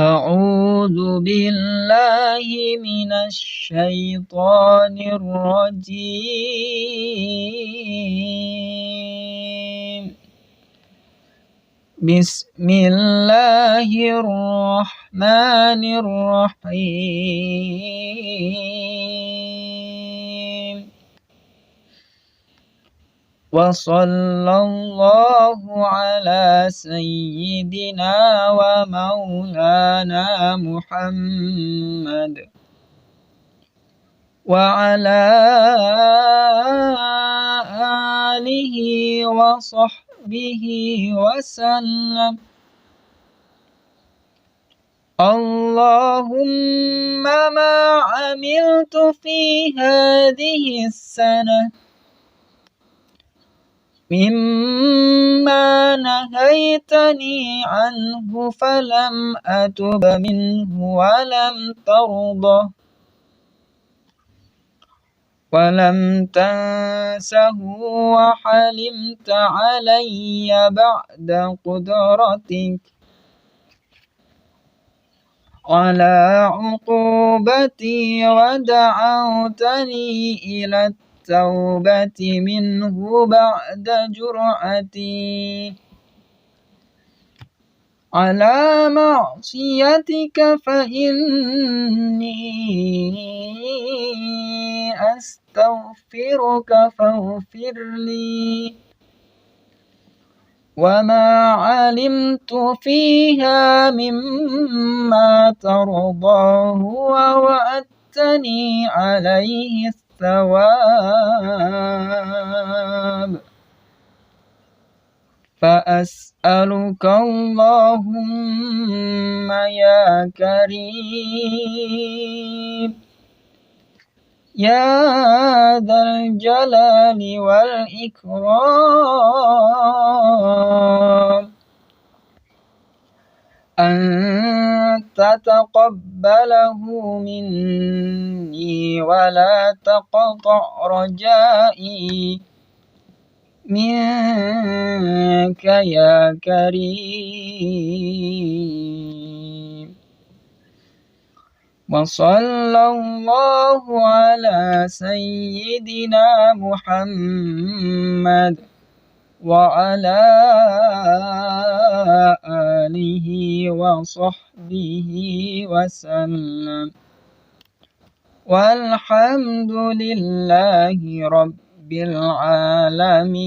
أعوذ بالله من الشيطان الرجيم. بسم الله الرحمن الرحيم. وصلى الله على سيدنا ومولانا محمد وعلى آله وصحبه وسلم. اللهم ما عملت في هذه السنة مما نهيتني عنه فلم أتب منه ولم تنسه وحلمت علي بعد قدرتك على عقوبتي ودعوتني إلى التوبة منه بعد جرأتي على معصيتك، فإني أستغفرك فاغفر لي وما علمت فيها مما ترضاه ووعدتني عليه الثواب، فأسألك اللهم يا كريم يا ذا الجلال والإكرام أن تتقبله مني ولا تقطع رجائي منك يا كريم. وصلى الله على سيدنا محمد وعلى آله وصحبه وسلم، والحمد لله رب العالمين.